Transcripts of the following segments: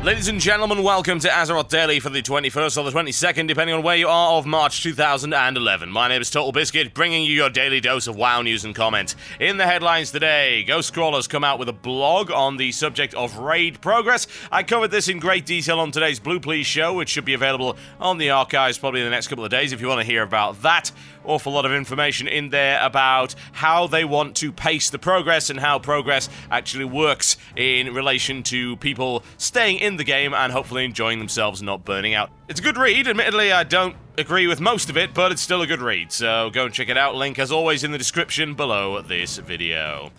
Ladies and gentlemen, welcome to Azeroth Daily for the 21st or the 22nd, depending on where you are, of March 2011. My name is TotalBiscuit, bringing you your daily dose of WoW news and comment. In the headlines today, Ghost Crawler's come out with a blog on the subject of raid progress. I covered this in great detail on today's Blue Please show, which should be available on the archives probably in the next couple of days if you want to hear about that. Awful lot of information in there about how they want to pace the progress and how progress actually works in relation to people staying in the game and hopefully enjoying themselves and not burning out. It's a good read. Admittedly, I don't agree with most of it, but it's still a good read, so go and check it out. Link, as always, in the description below this video.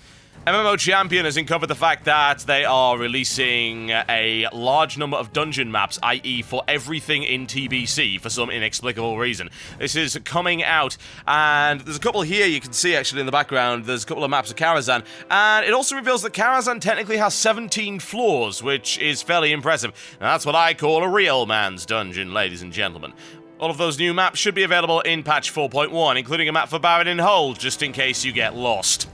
MMO Champion has uncovered the fact that they are releasing a large number of dungeon maps, i.e. for everything in TBC, for some inexplicable reason. This is coming out, and there's a couple here you can see actually in the background. There's a couple of maps of Karazhan, and it also reveals that Karazhan technically has 17 floors, which is fairly impressive. And that's what I call a real man's dungeon, ladies and gentlemen. All of those new maps should be available in patch 4.1, including a map for Barren Hold, just in case you get lost.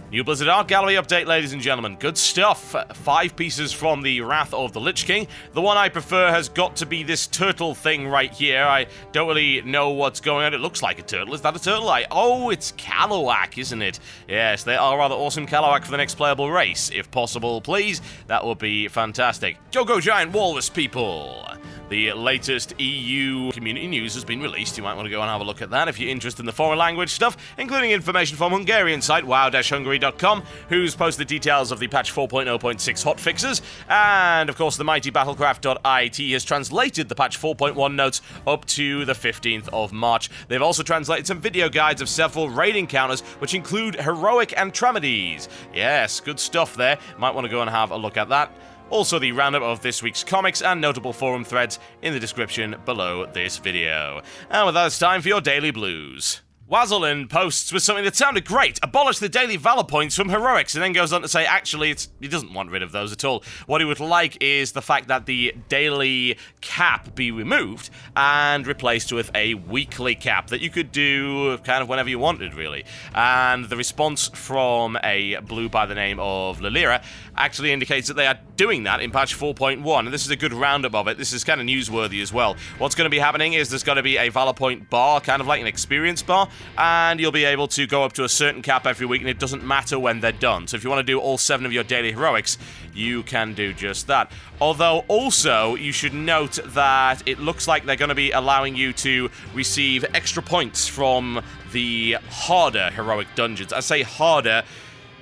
New Blizzard Art Gallery update, ladies and gentlemen. Good stuff. 5 pieces from the Wrath of the Lich King. The one I prefer has got to be this turtle thing right here. I don't really know what's going on. It looks like a turtle. Is that a turtle? Oh, it's Kalawak, isn't it? Yes, they are rather awesome Kalawak for the next playable race. If possible, please. That would be fantastic. Jogo Giant Walrus people. The latest EU community news has been released. You might want to go and have a look at that if you're interested in the foreign language stuff, including information from Hungarian site wow-hungary.com, who's posted details of the patch 4.0.6 hotfixes, and of course the mighty battlecraft.it has translated the patch 4.1 notes up to the 15th of March. They've also translated some video guides of several raid encounters, which include heroic and tremedies. Yes, good stuff there. Might want to go and have a look at that. Also, the roundup of this week's comics and notable forum threads in the description below this video. And with that, it's time for your Daily Blues. Wazzelin posts with something that sounded great. Abolish the daily Valor Points from heroics, and then goes on to say, actually, he doesn't want rid of those at all. What he would like is the fact that the daily cap be removed and replaced with a weekly cap that you could do kind of whenever you wanted, really. And the response from a blue by the name of Lyllira actually indicates that they are doing that in patch 4.1, and this is a good roundup of it. This is kind of newsworthy as well. What's going to be happening is there's going to be a Valor Point bar, kind of like an experience bar, and you'll be able to go up to a certain cap every week, and it doesn't matter when they're done. So if you want to do all 7 of your daily heroics, you can do just that. Although, also, you should note that it looks like they're going to be allowing you to receive extra points from the harder heroic dungeons. I say harder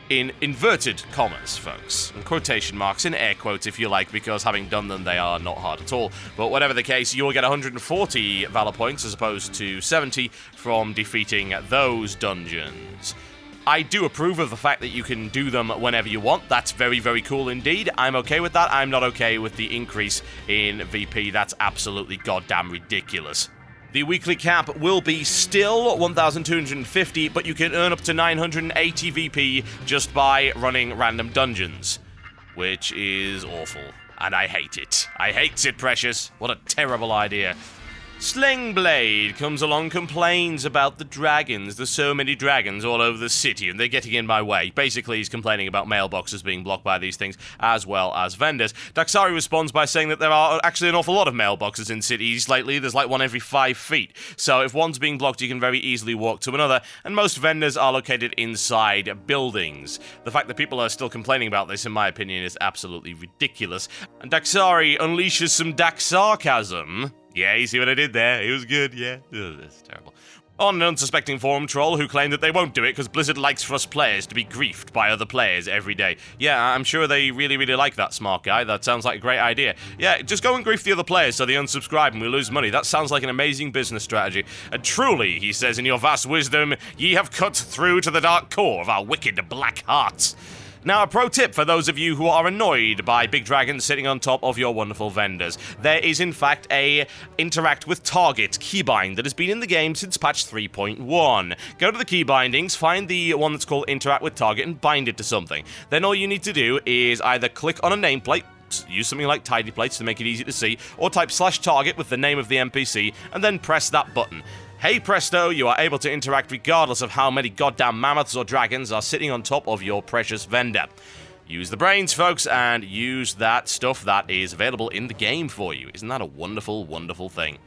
in inverted commas, folks. In quotation marks, in air quotes if you like, because having done them, they are not hard at all. But whatever the case, you'll get 140 Valor Points as opposed to 70 from defeating those dungeons. I do approve of the fact that you can do them whenever you want. That's very, very cool indeed. I'm okay with that. I'm not okay with the increase in VP. That's absolutely goddamn ridiculous. The weekly cap will be still 1,250, but you can earn up to 980 VP just by running random dungeons, which is awful, and I hate it. I hate it, Precious. What a terrible idea. Slingblade comes along, complains about the dragons. There's so many dragons all over the city, and they're getting in my way. Basically, he's complaining about mailboxes being blocked by these things, as well as vendors. daxxari responds by saying that there are actually an awful lot of mailboxes in cities lately. There's like one every 5 feet. So if one's being blocked, you can very easily walk to another, and most vendors are located inside buildings. The fact that people are still complaining about this, in my opinion, is absolutely ridiculous. And daxxari unleashes some daxxarcasm. Yeah, you see what I did there? It was good, yeah. Ugh, that's terrible. On an unsuspecting forum troll who claimed that they won't do it because Blizzard likes for us players to be griefed by other players every day. Yeah, I'm sure they really, really like that, smart guy. That sounds like a great idea. Yeah, just go and grief the other players so they unsubscribe and we lose money. That sounds like an amazing business strategy. And truly, he says, in your vast wisdom, ye have cut through to the dark core of our wicked black hearts. Now, a pro tip for those of you who are annoyed by big dragons sitting on top of your wonderful vendors. There is, in fact, a interact with target keybind that has been in the game since patch 3.1. Go to the key bindings, find the one that's called interact with target, and bind it to something. Then all you need to do is either click on a nameplate, use something like tidy plates to make it easy to see, or type /target with the name of the NPC, and then press that button. Hey presto, you are able to interact regardless of how many goddamn mammoths or dragons are sitting on top of your precious vendor. use the brains, folks, and use that stuff that is available in the game for you. Isn't that a wonderful, wonderful thing?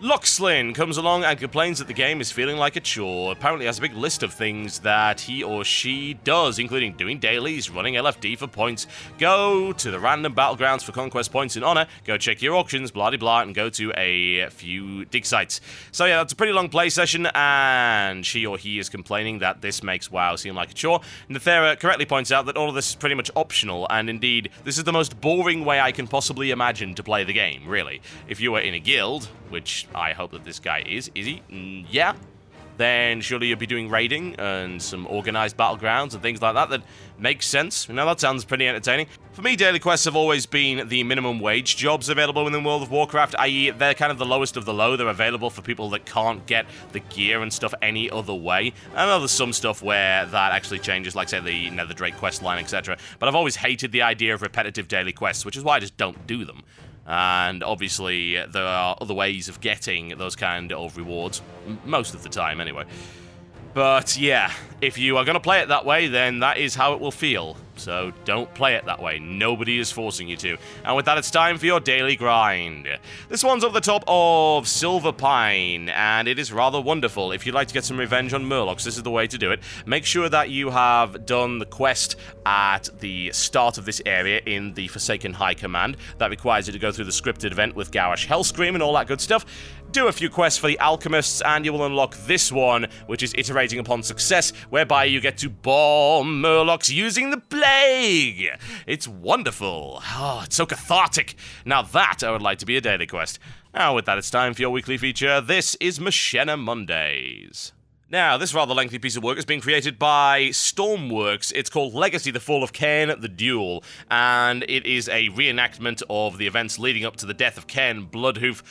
Luxlin comes along and complains that the game is feeling like a chore. Apparently has a big list of things that he or she does, including doing dailies, running LFD for points, go to the random battlegrounds for conquest points and honor, go check your auctions, blah blah, and go to a few dig sites. So yeah, that's a pretty long play session, and she or he is complaining that this makes WoW seem like a chore. Nethera correctly points out that all of this is pretty much optional, and indeed, this is the most boring way I can possibly imagine to play the game, really. If you were in a guild, which I hope that this guy is he? Yeah. Then surely you'll be doing raiding and some organized battlegrounds and things like that. That makes sense. You know, that sounds pretty entertaining. For me, daily quests have always been the minimum wage jobs available within World of Warcraft, i.e. they're kind of the lowest of the low. They're available for people that can't get the gear and stuff any other way. I know there's some stuff where that actually changes, like, say, the Nether Drake quest line, etc. But I've always hated the idea of repetitive daily quests, which is why I just don't do them. And obviously, there are other ways of getting those kind of rewards, most of the time anyway. But yeah, if you are going to play it that way, then that is how it will feel. So don't play it that way. Nobody is forcing you to. And with that, it's time for your daily grind. This one's up the top of Silver Pine, and it is rather wonderful. If you'd like to get some revenge on Murlocs, this is the way to do it. Make sure that you have done the quest at the start of this area in the Forsaken High Command. That requires you to go through the scripted event with Garish Hellscream and all that good stuff. Do a few quests for the Alchemists, and you will unlock this one, which is Iterating Upon Success, whereby you get to bomb Murlocs using the Plague. It's wonderful. Oh, it's so cathartic. Now that I would like to be a daily quest. Now with that, it's time for your weekly feature. This is Machinimondays. Now, this rather lengthy piece of work has been created by Stormworks. It's called Legacy, the Fall of Cain, the Duel, and it is a reenactment of the events leading up to the death of Cain Bloodhoof.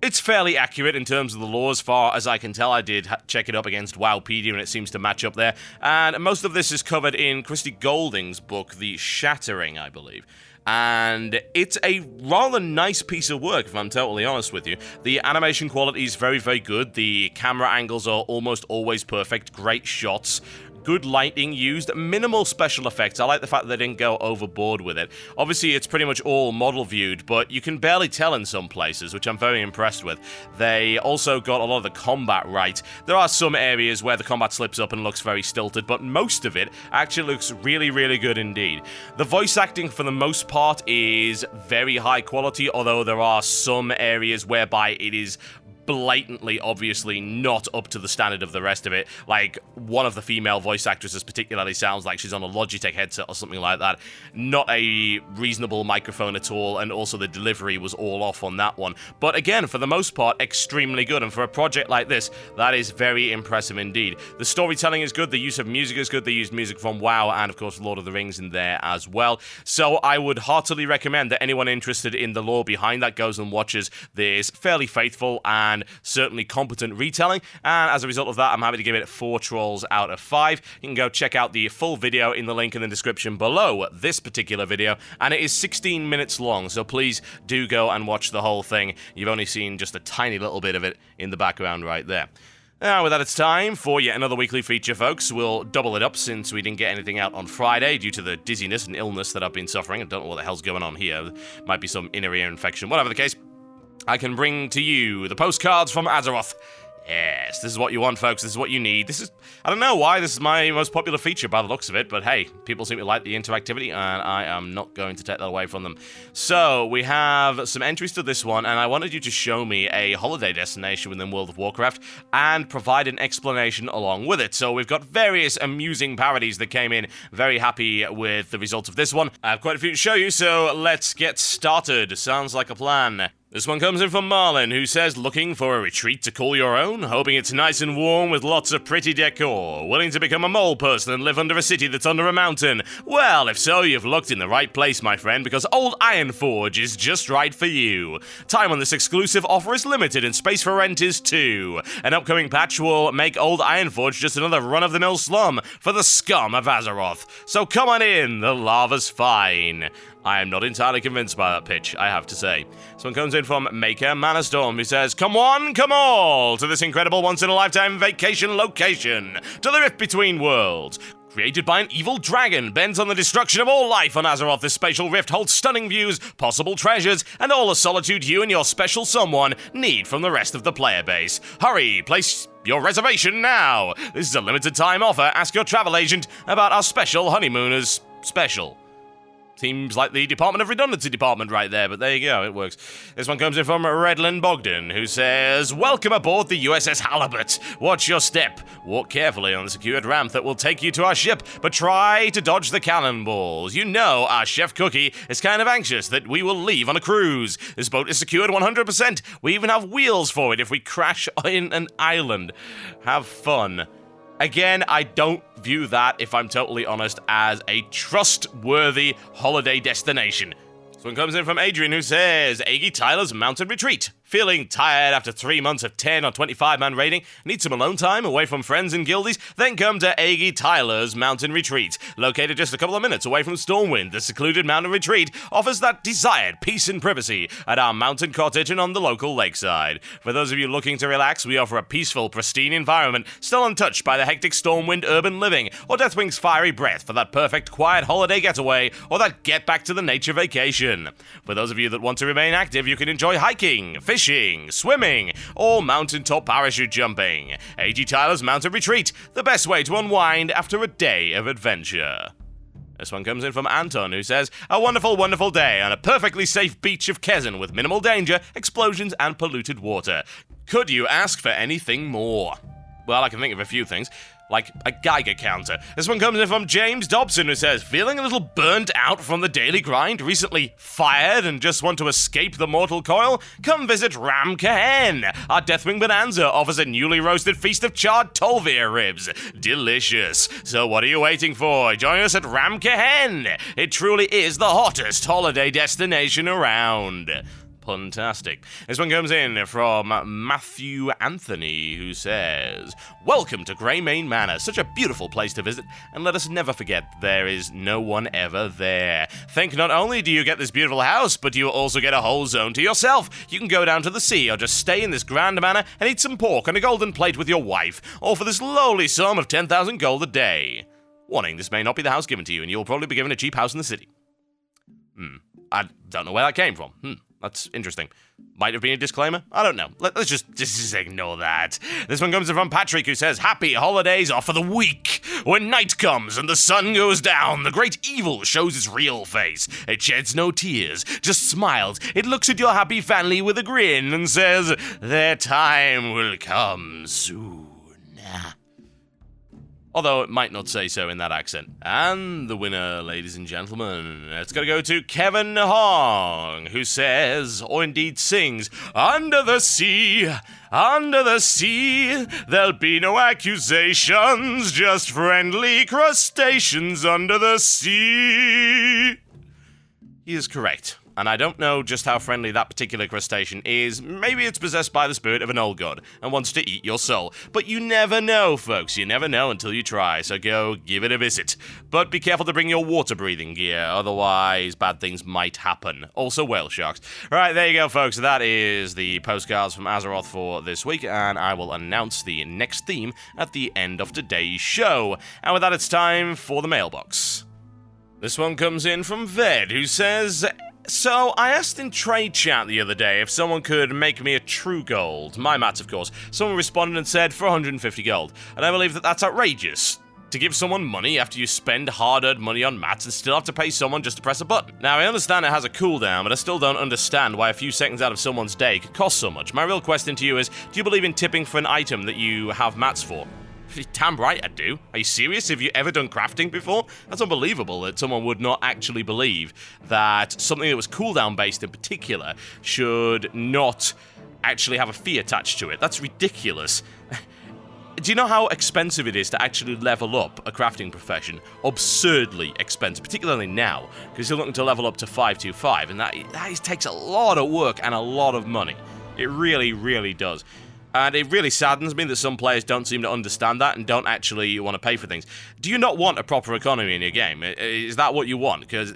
It's fairly accurate in terms of the lore, as far as I can tell. I did check it up against Wowpedia, and it seems to match up there. And most of this is covered in Christy Golding's book, The Shattering, I believe. And it's a rather nice piece of work, if I'm totally honest with you. The animation quality is very, very good. The camera angles are almost always perfect. Great shots. Good lighting used, minimal special effects. I like the fact that they didn't go overboard with it. Obviously, it's pretty much all model viewed, but you can barely tell in some places, which I'm very impressed with. They also got a lot of the combat right. There are some areas where the combat slips up and looks very stilted, but most of it actually looks really, really good indeed. The voice acting, for the most part, is very high quality, although there are some areas whereby it is blatantly, obviously, not up to the standard of the rest of it. Like, one of the female voice actresses particularly sounds like she's on a Logitech headset or something like that. Not a reasonable microphone at all, and also the delivery was all off on that one. But again, for the most part, extremely good, and for a project like this, that is very impressive indeed. The storytelling is good, the use of music is good, they used music from WoW, and of course Lord of the Rings in there as well. So I would heartily recommend that anyone interested in the lore behind that goes and watches this fairly faithful and certainly competent retelling, and as a result of that, I'm happy to give it 4 trolls out of 5. You can go check out the full video in the link in the description below this particular video, and it is 16 minutes long, so please do go and watch the whole thing. You've only seen just a tiny little bit of it in the background right there. Now, with that, it's time for yet another weekly feature, folks. We'll double it up since we didn't get anything out on Friday due to the dizziness and illness that I've been suffering. I don't know what the hell's going on here. Might be some inner ear infection. Whatever the case, I can bring to you the postcards from Azeroth. Yes, this is what you want, folks. This is what you need. This is, I don't know why this is my most popular feature by the looks of it, but hey, people seem to like the interactivity, and I am not going to take that away from them. So, we have some entries to this one, and I wanted you to show me a holiday destination within World of Warcraft and provide an explanation along with it. So, we've got various amusing parodies that came in. Very happy with the results of this one. I have quite a few to show you, so let's get started. Sounds like a plan. This one comes in from Marlin, who says, looking for a retreat to call your own? Hoping it's nice and warm with lots of pretty decor. Willing to become a mole person and live under a city that's under a mountain? Well, if so, you've looked in the right place, my friend, because Old Ironforge is just right for you. Time on this exclusive offer is limited, and space for rent is too. An upcoming patch will make Old Ironforge just another run-of-the-mill slum for the scum of Azeroth. So come on in, the lava's fine. I am not entirely convinced by that pitch, I have to say. This one comes in from Maker Manastorm, who says, come one, come all, to this incredible once-in-a-lifetime vacation location, to the Rift Between Worlds. Created by an evil dragon, bent on the destruction of all life on Azeroth, this spatial rift holds stunning views, possible treasures, and all the solitude you and your special someone need from the rest of the player base. Hurry, place your reservation now! This is a limited time offer. Ask your travel agent about our special Honeymooners special. Seems like the Department of Redundancy department right there, but there you go, it works. This one comes in from Redland Bogdan, who says, "Welcome aboard the USS Halibut. Watch your step. Walk carefully on the secured ramp that will take you to our ship, but try to dodge the cannonballs. You know our Chef Cookie is kind of anxious that we will leave on a cruise. This boat is secured 100%. We even have wheels for it if we crash in an island. Have fun." Again, I don't view that, if I'm totally honest, as a trustworthy holiday destination. This one comes in from Adrian, who says, "Aggie Tyler's Mountain Retreat. Feeling tired after 3 months of 10 or 25-man raiding? Need some alone time away from friends and guildies? Then come to Aggie Tyler's Mountain Retreat. Located just a couple of minutes away from Stormwind, the secluded mountain retreat offers that desired peace and privacy at our mountain cottage and on the local lakeside. For those of you looking to relax, we offer a peaceful, pristine environment, still untouched by the hectic Stormwind urban living, or Deathwing's fiery breath for that perfect quiet holiday getaway, or that get back to the nature vacation. For those of you that want to remain active, you can enjoy hiking, fishing, swimming, or mountaintop parachute jumping. A.G. Tyler's Mountain Retreat, the best way to unwind after a day of adventure." This one comes in from Anton, who says, "A wonderful, wonderful day on a perfectly safe beach of Kezan with minimal danger, explosions, and polluted water. Could you ask for anything more?" Well, I can think of a few things. Like a Geiger counter. This one comes in from James Dobson, who says, "Feeling a little burnt out from the daily grind, recently fired and just want to escape the mortal coil? Come visit Ram Kahen. Our Deathwing Bonanza offers a newly roasted feast of charred Tolvir ribs. Delicious. So what are you waiting for? Join us at Ram Kahen. It truly is the hottest holiday destination around." Fantastic. This one comes in from Matthew Anthony, who says, "Welcome to Greymane Manor. Such a beautiful place to visit, and let us never forget there is no one ever there. Think not only do you get this beautiful house, but you also get a whole zone to yourself. You can go down to the sea or just stay in this grand manor and eat some pork on a golden plate with your wife, all for this lowly sum of 10,000 gold a day. Warning, this may not be the house given to you, and you'll probably be given a cheap house in the city." I don't know where that came from. That's interesting. Might have been a disclaimer? I don't know. Let's just ignore that. This one comes from Patrick, who says, "Happy holidays are for the weak. When night comes and the sun goes down, the great evil shows its real face. It sheds no tears, just smiles. It looks at your happy family with a grin and says, 'Their time will come soon.'" Although it might not say so in that accent. And the winner, ladies and gentlemen, it's going to go to Kevin Hong, who says, or indeed sings, under the sea, there'll be no accusations, just friendly crustaceans under the sea." He is correct. And I don't know just how friendly that particular crustacean is. Maybe it's possessed by the spirit of an old god and wants to eat your soul. But you never know, folks. You never know until you try, so go give it a visit. But be careful to bring your water-breathing gear, otherwise bad things might happen. Also whale sharks. Right, there you go, folks. That is the postcards from Azeroth for this week, and I will announce the next theme at the end of today's show. And with that, it's time for the mailbox. This one comes in from Ved, who says, "So, I asked in trade chat the other day if someone could make me a true gold. My mats, of course. Someone responded and said 450 gold. And I believe that that's outrageous. To give someone money after you spend hard-earned money on mats and still have to pay someone just to press a button. Now, I understand it has a cooldown, but I still don't understand why a few seconds out of someone's day could cost so much. My real question to you is, do you believe in tipping for an item that you have mats for?" Damn right I do. Are you serious? Have you ever done crafting before? That's unbelievable that someone would not actually believe that something that was cooldown based in particular should not actually have a fee attached to it. That's ridiculous. Do you know how expensive it is to actually level up a crafting profession? Absurdly expensive, particularly now, because you're looking to level up to 525, and that takes a lot of work and a lot of money. It really, really does. And it really saddens me that some players don't seem to understand that and don't actually want to pay for things. Do you not want a proper economy in your game? Is that what you want? Because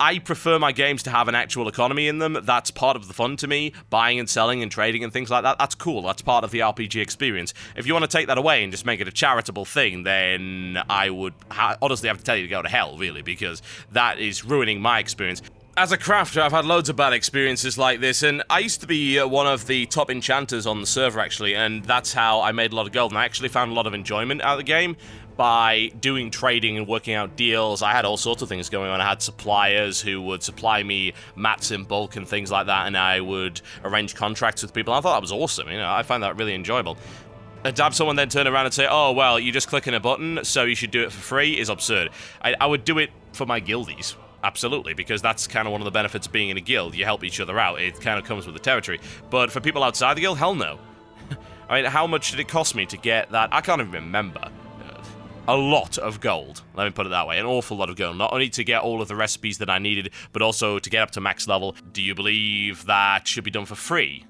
I prefer my games to have an actual economy in them. That's part of the fun to me. Buying and selling and trading and things like that, that's cool. That's part of the RPG experience. If you want to take that away and just make it a charitable thing, then I would honestly have to tell you to go to hell, really, because that is ruining my experience. As a crafter, I've had loads of bad experiences like this, and I used to be one of the top enchanters on the server, actually, and that's how I made a lot of gold, and I actually found a lot of enjoyment out of the game by doing trading and working out deals. I had all sorts of things going on. I had suppliers who would supply me mats in bulk and things like that, and I would arrange contracts with people. I thought that was awesome, you know, I find that really enjoyable. To have someone then turn around and say, oh, well, you're just clicking a button, so you should do it for free, is absurd. I would do it for my guildies. Absolutely, because that's kind of one of the benefits of being in a guild. You help each other out. It kind of comes with the territory. But for people outside the guild, hell no. I mean, how much did it cost me to get that? I can't even remember. A lot of gold, let me put it that way, an awful lot of gold, not only to get all of the recipes that I needed, but also to get up to max level. Do you believe that should be done for free?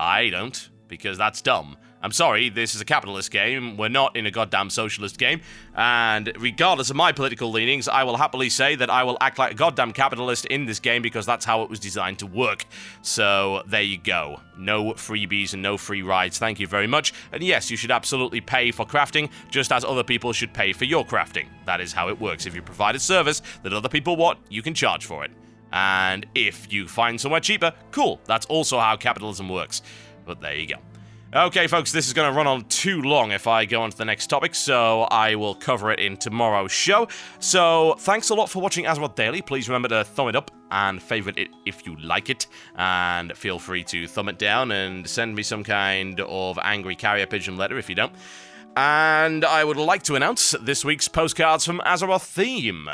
I don't, because that's dumb. I'm sorry, this is a capitalist game, we're not in a goddamn socialist game, and regardless of my political leanings, I will happily say that I will act like a goddamn capitalist in this game because that's how it was designed to work. So, there you go. No freebies and no free rides, thank you very much. And yes, you should absolutely pay for crafting, just as other people should pay for your crafting. That is how it works. If you provide a service that other people want, you can charge for it. And if you find somewhere cheaper, cool. That's also how capitalism works. But there you go. Okay, folks, this is going to run on too long if I go on to the next topic, so I will cover it in tomorrow's show. So, thanks a lot for watching Azeroth Daily. Please remember to thumb it up and favorite it if you like it. And feel free to thumb it down and send me some kind of angry carrier pigeon letter if you don't. And I would like to announce this week's Postcards from Azeroth theme.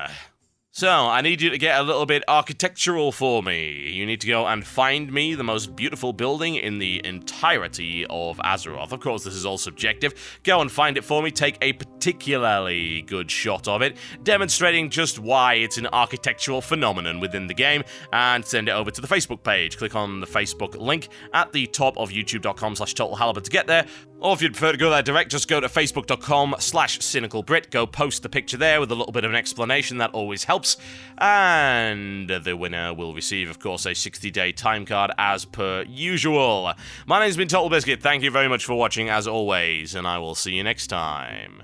So, I need you to get a little bit architectural for me. You need to go and find me the most beautiful building in the entirety of Azeroth. Of course, this is all subjective. Go and find it for me, take a particularly good shot of it, demonstrating just why it's an architectural phenomenon within the game, and send it over to the Facebook page. Click on the Facebook link at the top of youtube.com/TotalHalibut to get there. Or if you'd prefer to go there direct, just go to facebook.com/cynicalbrit. Go post the picture there with a little bit of an explanation. That always helps. And the winner will receive, of course, a 60-day time card as per usual. My name's been TotalBiscuit. Thank you very much for watching, as always, and I will see you next time.